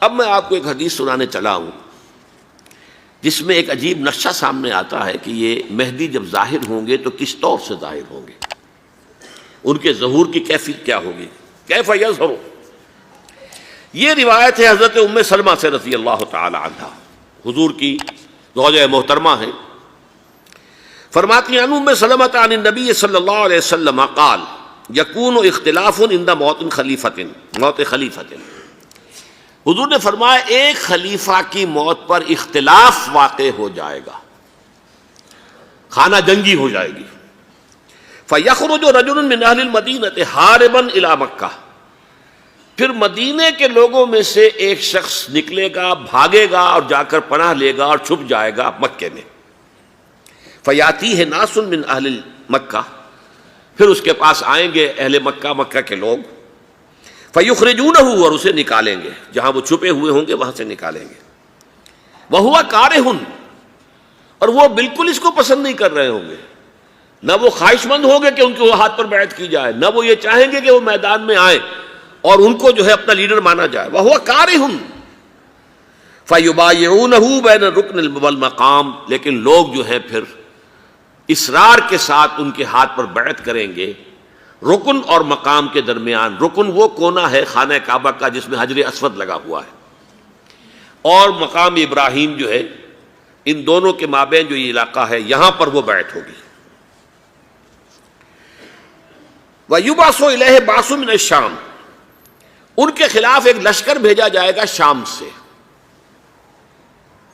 اب میں آپ کو ایک حدیث سنانے چلا ہوں جس میں ایک عجیب نقشہ سامنے آتا ہے کہ یہ مہدی جب ظاہر ہوں گے تو کس طور سے ظاہر ہوں گے، ان کے ظہور کی کیفیت کیا ہوگی، کیف یظہر۔ یہ روایت ہے حضرت ام سلمہ سے رضی اللہ تعالی عنہا، حضور کی زوجہ محترمہ ہیں، فرماتی ہیں ام سلمہ عن النبی صلی اللہ علیہ وسلم قال یکون اختلاف عند موت خلیفۃ، موت خلیفۃ، حضور نے فرمایا ایک خلیفہ کی موت پر اختلاف واقع ہو جائے گا، خانہ جنگی ہو جائے گی۔ فَيَخْرُجُ رَجُلٌ مِّنْ أَهْلِ الْمَدِينَةِ حَارِبًا إِلَىٰ مکہ، پھر مدینے کے لوگوں میں سے ایک شخص نکلے گا، بھاگے گا اور جا کر پناہ لے گا اور چھپ جائے گا مکے میں۔ فَيَأْتِيهِ نَاسٌ مِّنْ أَهْلِ مکہ، پھر اس کے پاس آئیں گے اہل مکہ، مکہ کے لوگ، فَيُخْرِجُونَهُ، اور اسے نکالیں گے، جہاں وہ چھپے ہوئے ہوں گے وہاں سے نکالیں گے۔ وَهُوَ كَارِهٌ، اور وہ بالکل اس کو پسند نہیں کر رہے ہوں گے، نہ وہ خواہش مند ہوں گے کہ ان کے ہاتھ پر بیعت کی جائے، نہ وہ یہ چاہیں گے کہ وہ میدان میں آئیں اور ان کو جو ہے اپنا لیڈر مانا جائے۔ وَهُوَ كَارِهٌ فَيُبَايِعُونَهُ بَيْنَ الرُّكْنِ وَالْمَقَامِ، لیکن لوگ جو ہے پھر اصرار کے ساتھ ان کے ہاتھ پر بیعت کریں گے رکن اور مقام کے درمیان۔ رکن وہ کونا ہے خانہ کعبہ کا جس میں حجر اسود لگا ہوا ہے، اور مقام ابراہیم جو ہے، ان دونوں کے مابین جو یہ علاقہ ہے یہاں پر وہ بیعت ہوگی۔ وَيُبْعَثُ إِلَيْهِ بَعْثٌ مِّنَ الشَّامِ، ان کے خلاف ایک لشکر بھیجا جائے گا شام سے۔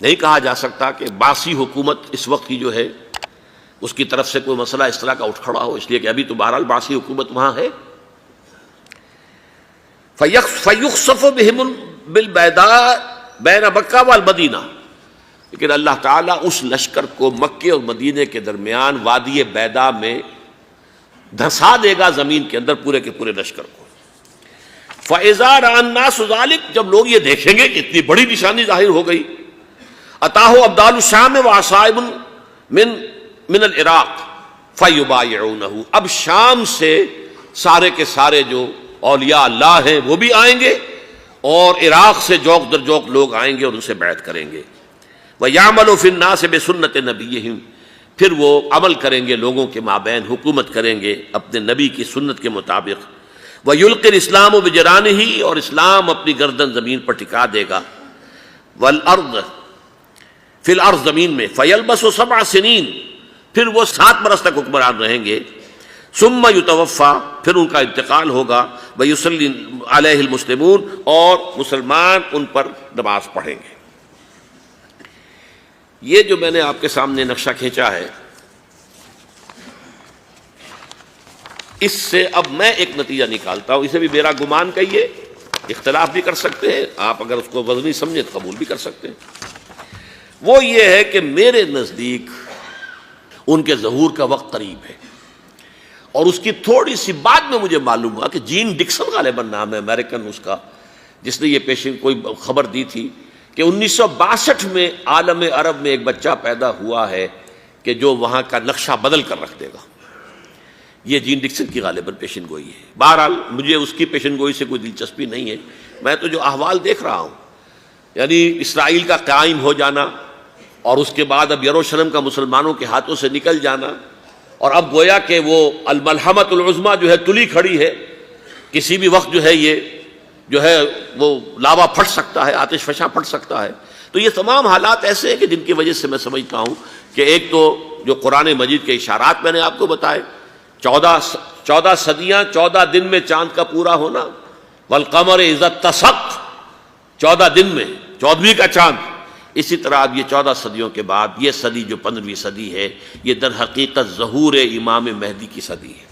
نہیں کہا جا سکتا کہ باسی حکومت اس وقت کی جو ہے اس کی طرف سے کوئی مسئلہ اس طرح کا اٹھ کھڑا ہو، اس لیے کہ ابھی تو بہرحال باسی حکومت وہاں ہے۔ فَيُخْسَفُ بِهِمُ بِالْبَيْضَاءِ بَيْنَ مَکَّہ وَالْمَدِینَہ، لیکن اللہ تعالیٰ اس لشکر کو مکے اور مدینے کے درمیان وادی بیضاء میں دھسا دے گا، زمین کے اندر پورے کے پورے لشکر کو۔ فَإِذَا رَأَى النَّاسُ ذَلِكَ، جب لوگ یہ دیکھیں گے کہ اتنی بڑی نشانی ظاہر ہو گئی، أَتَاهُ أَبْدَالُ الشَّامِ وَعَصَائِبٌ من العراق فَيُبَايِعُونَهُ، اب شام سے سارے کے سارے جو اولیاء اللہ ہیں وہ بھی آئیں گے، اور عراق سے جوق در جوق لوگ آئیں گے اور ان سے بیعت کریں گے۔ وَيَعْمَلُ فِي النَّاسِ بِسُنَّةِ نَبِيِّهِمْ، پھر وہ عمل کریں گے لوگوں کے مابین، حکومت کریں گے اپنے نبی کی سنت کے مطابق۔ وَيُلْقِي الْإِسْلَامُ بِجَرَانِهِ، اور اسلام اپنی گردن زمین پر ٹکا دے گا۔ وَالْأَرْضِ فِي الْأَرْضِ، زمین میں۔ فَيَلْبَسُ 7 سنین، پھر وہ 7 برس تک حکمران رہیں گے۔ ثم یتوفیٰ، پھر ان کا انتقال ہوگا۔ ویصلی علیہ المسلمون، اور مسلمان ان پر نماز پڑھیں گے۔ یہ جو میں نے آپ کے سامنے نقشہ کھینچا ہے، اس سے اب میں ایک نتیجہ نکالتا ہوں، اسے بھی میرا گمان کہیے، اختلاف بھی کر سکتے ہیں آپ، اگر اس کو وزنی سمجھیں تو قبول بھی کر سکتے ہیں۔ وہ یہ ہے کہ میرے نزدیک ان کے ظہور کا وقت قریب ہے، اور اس کی تھوڑی سی بعد میں مجھے معلوم ہوا کہ جین ڈکسن غالباً نام ہے امریکن اس کا، جس نے یہ پیشن کوئی خبر دی تھی کہ 1962 میں عالم عرب میں ایک بچہ پیدا ہوا ہے کہ جو وہاں کا نقشہ بدل کر رکھ دے گا۔ یہ جین ڈکسن کی غالباً پیشن گوئی ہے۔ بہرحال مجھے اس کی پیشن گوئی سے کوئی دلچسپی نہیں ہے، میں تو جو احوال دیکھ رہا ہوں، یعنی اسرائیل کا قائم ہو جانا، اور اس کے بعد اب یروشلم کا مسلمانوں کے ہاتھوں سے نکل جانا، اور اب گویا کہ وہ الملحمۃ العظمیٰ جو ہے تلی کھڑی ہے، کسی بھی وقت جو ہے یہ جو ہے وہ لاوا پھٹ سکتا ہے، آتش فشاں پھٹ سکتا ہے۔ تو یہ تمام حالات ایسے ہیں کہ جن کی وجہ سے میں سمجھتا ہوں کہ ایک تو جو قرآن مجید کے اشارات میں نے آپ کو بتائے، 14 صدیاں، 14 دن میں چاند کا پورا ہونا، والقمر اذا اتسق، 14 دن میں 14ویں کا چاند۔ اسی طرح اب یہ 14 صدیوں کے بعد یہ صدی جو 15ویں صدی ہے، یہ در حقیقت ظہور امام مہدی کی صدی ہے۔